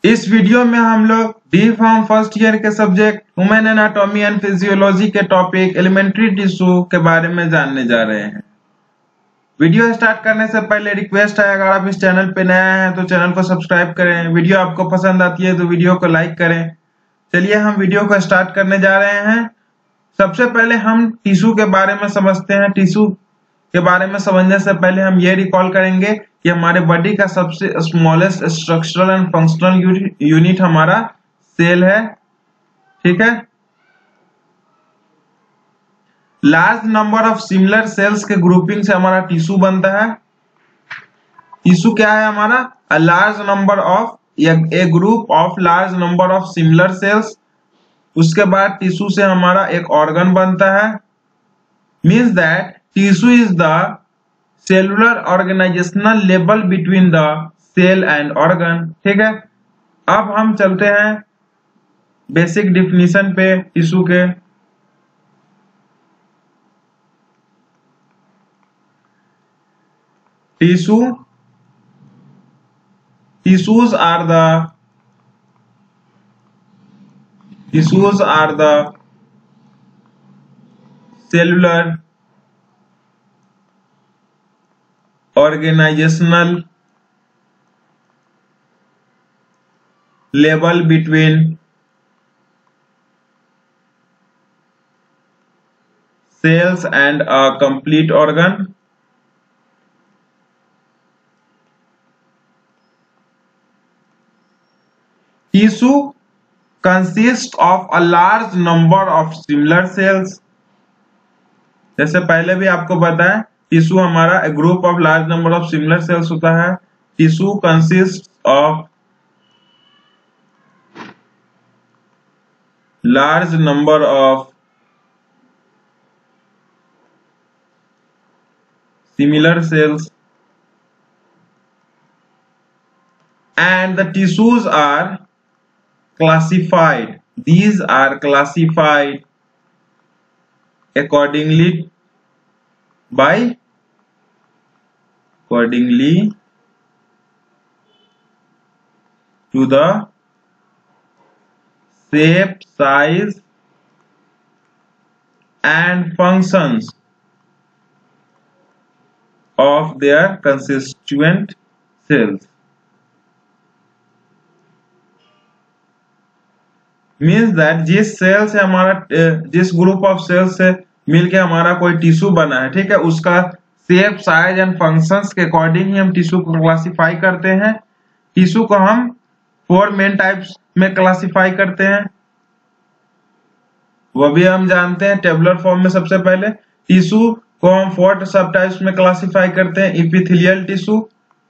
इस वीडियो में हम लोग डी फार्म फर्स्ट ईयर के subject human anatomy and physiology के टॉपिक एलिमेंट्री टिश्यू के बारे में जानने जा रहे हैं। वीडियो स्टार्ट करने से पहले रिक्वेस्ट है, अगर आप इस चैनल पे नया हैं तो चैनल को सब्सक्राइब करें। वीडियो आपको पसंद आती है तो वीडियो को लाइक करें। चलिए हम वीडियो को स्टार्ट करने जा रहे हैं। सबसे पहले हम टिश्यू के बारे में समझते हैं। टिश्यू के बारे में समझने से पहले हम ये रिकॉल करेंगे कि हमारे बॉडी का सबसे smallest structural and functional unit हमारा सेल है। ठीक है। Large number of similar cells के ग्रुपिंग से हमारा टिश्यू बनता है। टिश्यू क्या है हमारा? A large number of a group of large number of similar cells. उसके बाद टिश्यू से हमारा एक ऑर्गन बनता है। Means that tissue is the cellular organisational level between the cell and organ. ठीक है। अब हम चलते हैं बेसिक डिफिनीशन पे टिश्यू के। tissues are the cellular organizational level between cells and a complete organ. Tissue consists of a large number of similar cells. जैसे पहले भी आपको पता है, टिश्यू हमारा a group of large number of similar cells होता है। Tissue consists of large number of similar cells and the tissues are classified. These are classified accordingly to the shape, size and functions of their constituent cells. Means that जिस cell से हमारा जिस group of cell से मिलके हमारा कोई tissue बना है, ठीक है, उसका शेप, साइज एंड फंक्शंस के अकॉर्डिंग ही हम टिश्यू को क्लासिफाई करते हैं। टिश्यू को हम 4 मेन टाइप्स में क्लासिफाई करते हैं, वो भी हम जानते हैं टेबुलर फॉर्म में। सबसे पहले टिश्यू को हम 4 सब टाइप्स में क्लासिफाई करते हैं: epithelial tissue,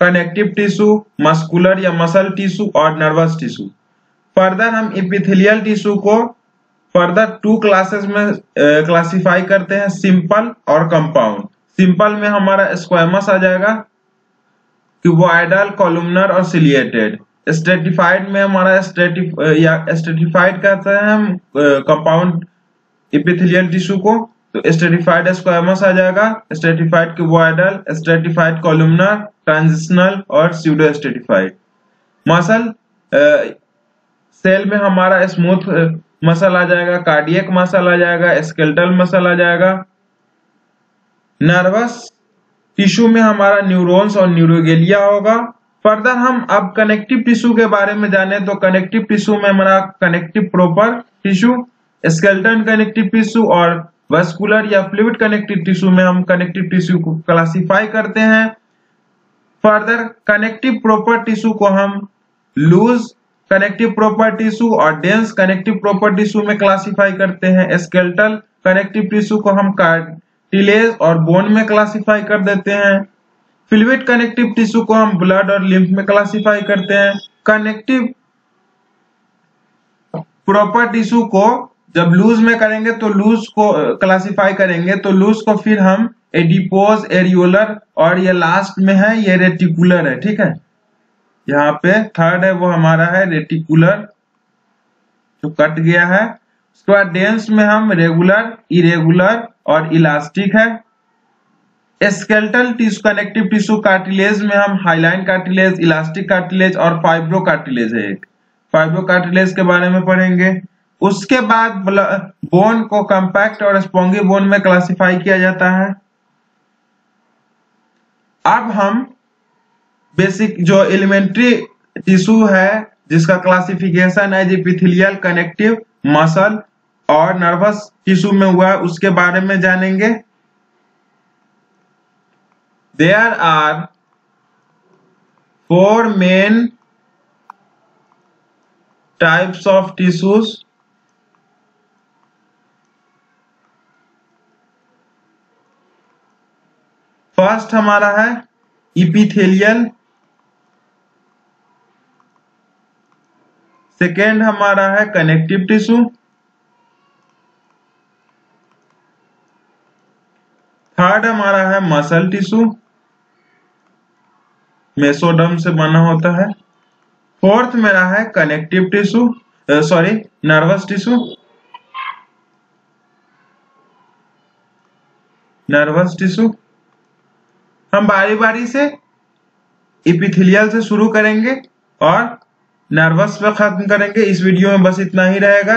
connective tissue, muscular या मसल टिश्यू और नर्वस टिश्यू। फर्दर हम इपिथेलियल टिश्यू को फर्दर 2 क्लासेस में क्लासिफाई करते हैं: सिंपल और कंपाउंड। सिंपल में हमारा स्क्वैमस आ जाएगा, क्यूबॉइडल, कॉलमनर और सिलिएटेड। स्ट्रेटिफाइड में हमारा स्ट्रेटिफाइड कहते हैं हम कंपाउंड इपिथेलियल टिश्यू को, तो स्ट्रेटिफाइड स्क्वैमस आ जाएगा, stratified cuboidal, stratified columnar, transitional और स्यूडो स्ट्रेटिफाइड। मसल सेल में हमारा स्मूथ मसल आ जाएगा, कार्डियक मसल आ जाएगा, स्केलेटल मसल आ जाएगा। नर्वस टिश्यू में हमारा न्यूरॉन्स और न्यूरोगेलिया होगा। फर्दर हम अब कनेक्टिव टिश्यू के बारे में जाने तो कनेक्टिव टिश्यू में हमारा connective proper tissue, skeleton connective tissue और वस्कुलर या फ्लूइड कनेक्टिव टिश्यू में हम कनेक्टिव टिश्यू को क्लासिफाई करते हैं। फर्दर कनेक्टिव प्रॉपर टिश्यू को हम लूज कनेक्टिव प्रॉपर टिश्यू और डेंस कनेक्टिव प्रॉपर टिश्यू में क्लासिफाई करते हैं। स्केलेटल कनेक्टिव टिश्यू को हम कार्टिलेज और बोन में क्लासिफाई कर देते हैं। फ्लूइड कनेक्टिव टिश्यू को हम ब्लड और लिम्फ में क्लासिफाई करते हैं। कनेक्टिव प्रॉपर टिश्यू को जब लूज में करेंगे तो लूज को क्लासिफाई करेंगे, तो लूज को फिर हम एडिपोज, एरियोलर और ये लास्ट में है ये रेटिकुलर है। ठीक है, यहाँ पे थर्ड है वो हमारा है रेटिकुलर, जो कट गया है। उसके बाद डेंस में हम रेगुलर, इरेगुलर और इलास्टिक है। Skeletal tissue, connective tissue cartilage में हम हाइलाइन कार्टिलेज, इलास्टिक कार्टिलेज और फाइब्रो कार्टिलेज है। एक फाइब्रो कार्टिलेज के बारे में पढ़ेंगे। उसके बाद बोन को कॉम्पैक्ट और स्पॉन्गी बोन में क्लासिफाई किया जाता है। अब हम बेसिक जो एलिमेंट्री टिश्यू है जिसका क्लासिफिकेशन है एपिथेलियल, कनेक्टिव, मसल और नर्वस टिश्यू में हुआ, उसके बारे में जानेंगे। There are 4 main types of tissues. First हमारा है इपिथेलियल, सेकेंड हमारा है कनेक्टिव टिश्यू, थर्ड हमारा है मसल टिश्यू, मेसोडर्म से बना होता है, फोर्थ मेरा है connective tissue, sorry nervous tissue, nervous tissue. हम बारी बारी से इपिथेलियल से शुरू करेंगे और नर्वस पे खत्म करेंगे। इस वीडियो में बस इतना ही रहेगा।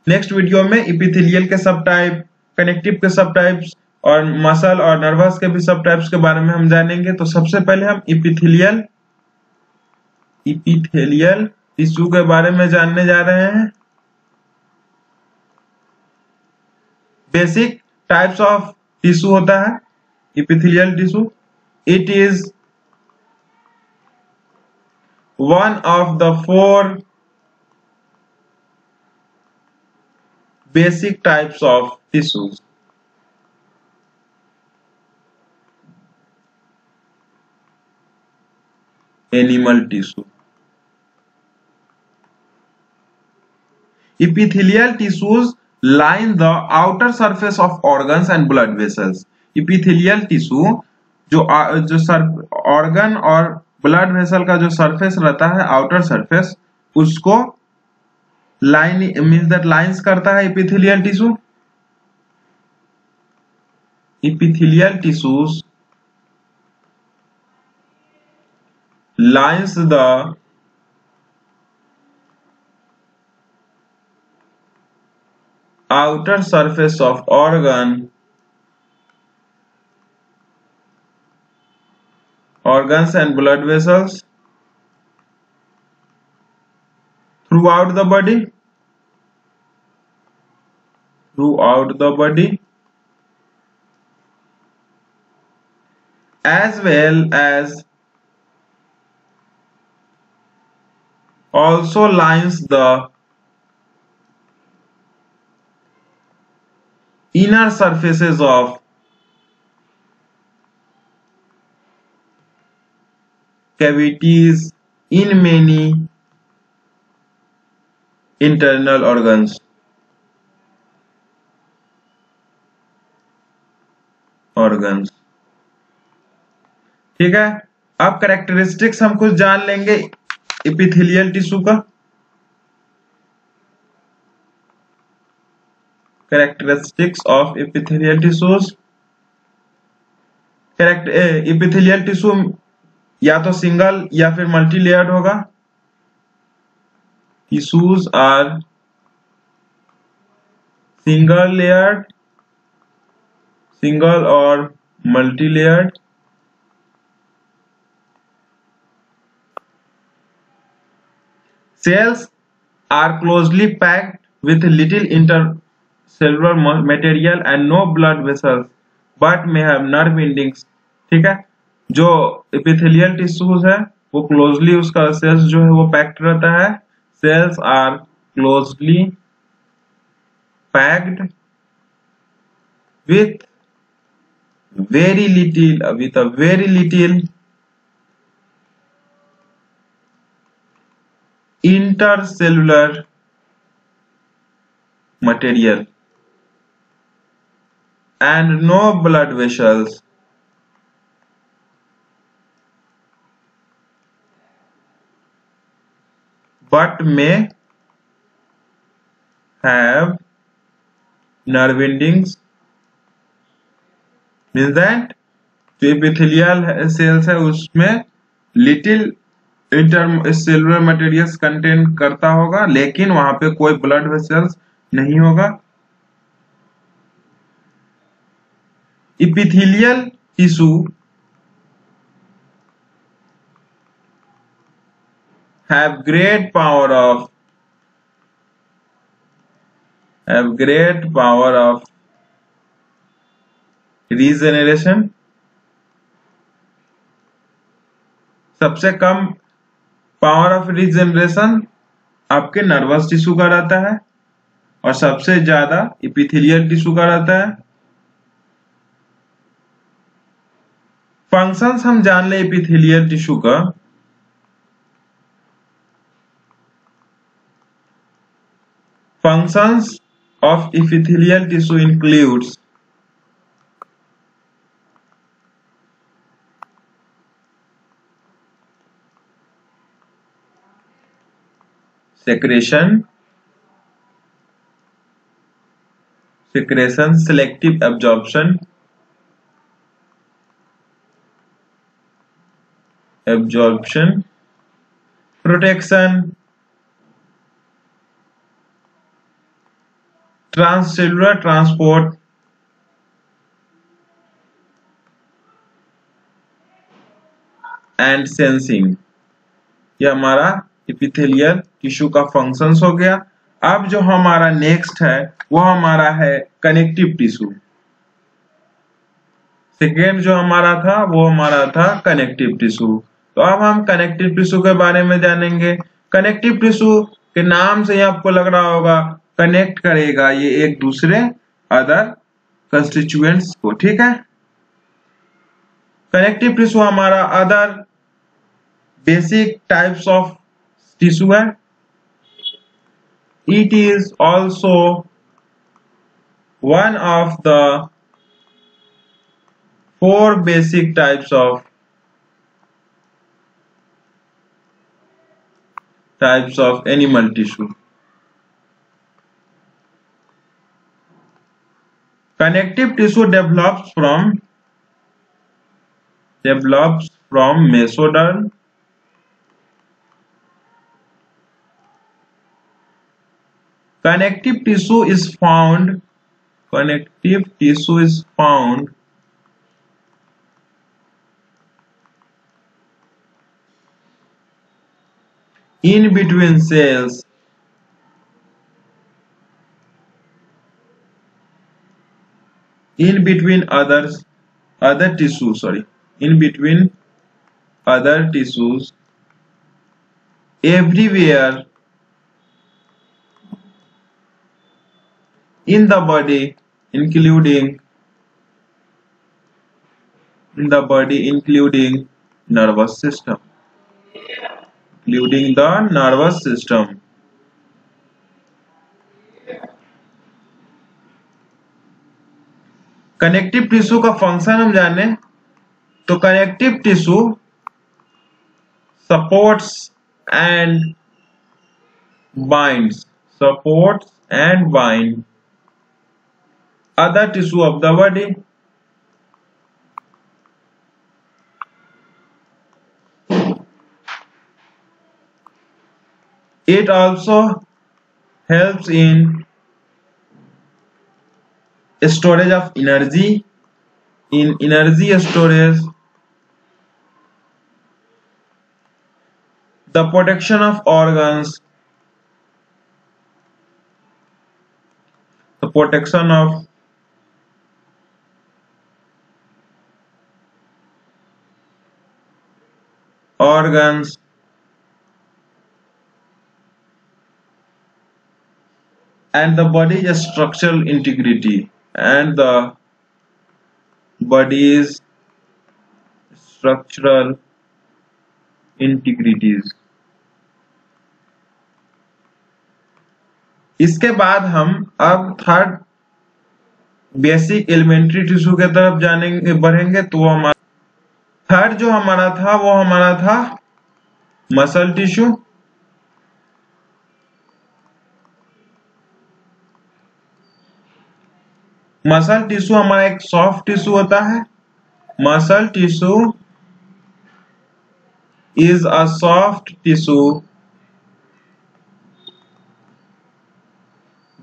नेक्स्ट वीडियो में इपिथेलियल के सब टाइप, कनेक्टिव के सब टाइप्स और मसल और नर्वस के भी सब टाइप्स के बारे में हम जानेंगे। तो सबसे पहले हम इपिथेलियल टिश्यू के बारे में जानने जा रहे हैं। बेसिक टाइप्स ऑफ टिश्यू होता है epithelial tissue. It is one of the 4 basic types of tissues. Animal tissue. Epithelial tissues line the outer surface of organs and blood vessels. Epithelial tissue जो ऑर्गन और blood vessel का जो surface रहता है, outer surface, उसको line means that lines करता है epithelial tissue. Epithelial tissues lines the outer surface of organs and blood vessels throughout the body, as well as also lines the inner surfaces of cavities in many internal organs. ठीक है। अब characteristics हम कुछ जान लेंगे epithelial tissue का। Characteristics of epithelial tissues. Epithelial tissue या तो सिंगल या फिर मल्टी लेयर्ड होगा। Tissues are single layered, single और multi layered. Cells are closely packed with little intercellular material and no blood vessels, but may have nerve endings. ठीक है। जो epithelial tissues है वो क्लोजली, उसका सेल्स जो है वो पैक्ड रहता है। Cells are closely packed with very little intercellular material and no blood vessels, but may have nerve endings, means that जो एपिथेलियल सेल्स है उसमें little inter cellular materials contain करता होगा, लेकिन वहां पे कोई ब्लड वेसल्स नहीं होगा। Epithelial tissue have great power of regeneration। सबसे कम पावर ऑफ रीजनरेशन आपके नर्वस टिश्यू का रहता है और सबसे ज्यादा एपिथेलियल टिश्यू का रहता है। फंक्शंस हम जान ले एपिथेलियल टिश्यू का। Functions of epithelial tissue includes secretion, selective absorption, protection, transcellular transport, and sensing. ये हमारा एपिथेलियल टिश्यू का फंक्शंस हो गया। अब जो हमारा नेक्स्ट है वो हमारा है कनेक्टिव टिश्यू। सेकेंड जो हमारा था वो हमारा था कनेक्टिव टिश्यू। तो अब हम कनेक्टिव टिश्यू के बारे में जानेंगे। कनेक्टिव टिश्यू के नाम से ही आपको लग रहा होगा कनेक्ट करेगा ये एक दूसरे अदर कंस्टिट्यूएंट्स को, ठीक है। कनेक्टिव टिश्यू हमारा other basic types of tissue है। It is also one of the 4 basic types of animal tissue. Connective tissue develops from mesoderm, connective tissue is found in between cells, in between other tissues everywhere in the body, including nervous system, connective tissue का function हम जाने तो connective tissue supports and bind other tissue of the body. It also helps in storage of energy, storage, the protection of organs, the protection of organs, and the body's structural integrity, इसके बाद हम अब third basic elementary tissue के तरफ बढ़ेंगे। तो हमारा third जो हमारा था वो हमारा था मसल टिश्यू। मसल टिश्यू हमारा एक सॉफ्ट टिश्यू होता है muscle tissue is a soft tissue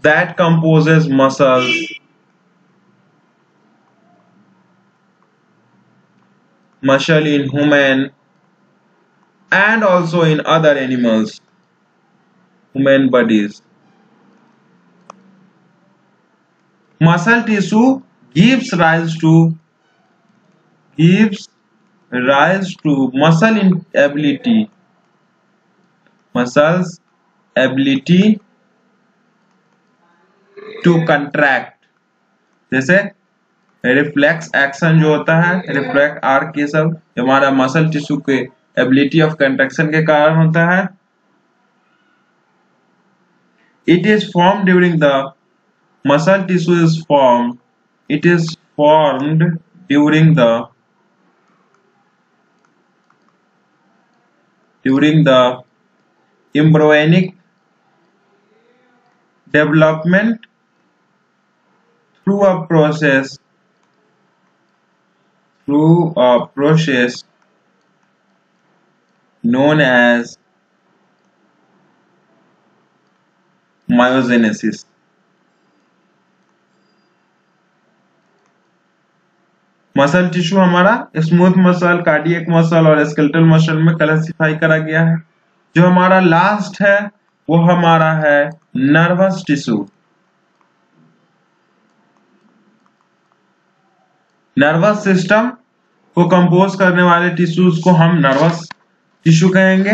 that composes muscles, muscle in human and also in other animals, human bodies. Muscle tissue gives rise to muscle ability, muscles ability to contract. जैसे reflex action जो होता है, reflex arc, ये सब हमारा muscle tissue के ability of contraction के कारण होता है. It is formed during the muscle tissue is formed. It is formed during the embryonic development through a process known as myogenesis. Muscle tissue हमारा smooth muscle, cardiac muscle और skeletal muscle में classify करा गया है. जो हमारा last है वो हमारा है नर्वस टिश्यू. नर्वस सिस्टम को कंपोज करने वाले टिश्यूज को हम नर्वस टिश्यू कहेंगे.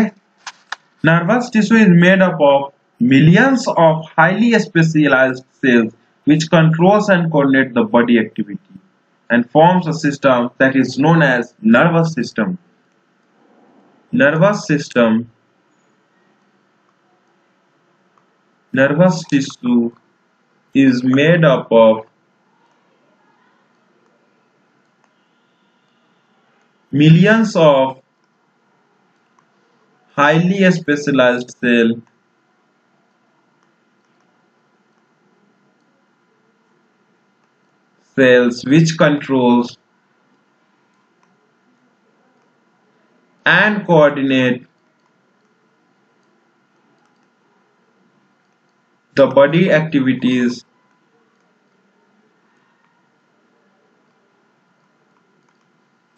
Nervous tissue is made up of millions of highly specialized cells which controls and coordinate the body activity and forms a system that is known as nervous system. Nervous tissue is made up of millions of highly specialized cells which controls and coordinate the body activities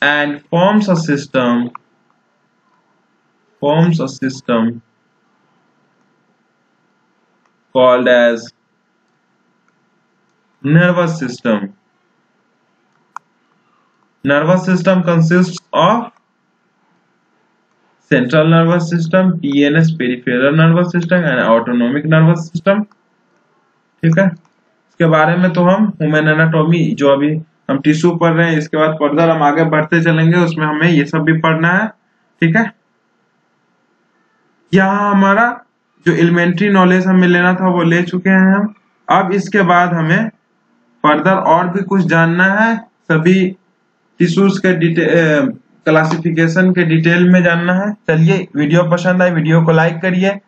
and forms a system called as nervous system. Nervous system consists of central nervous system, PNS peripheral nervous system and autonomic nervous system. ठीक है, इसके बारे में तो हम human anatomy जो अभी हम टिश्यू पढ़ रहे हैं, इसके बाद फर्दर हम आगे बढ़ते चलेंगे, उसमें हमें ये सब भी पढ़ना है. ठीक है, यहाँ हमारा जो एलिमेंट्री नॉलेज हमें लेना था वो ले चुके हैं हम. अब इसके बाद हमें फर्दर और भी कुछ जानना है, सभी टिश्यूज के क्लासिफिकेशन के डिटेल में जानना है. चलिए, वीडियो पसंद आए वीडियो को लाइक करिए.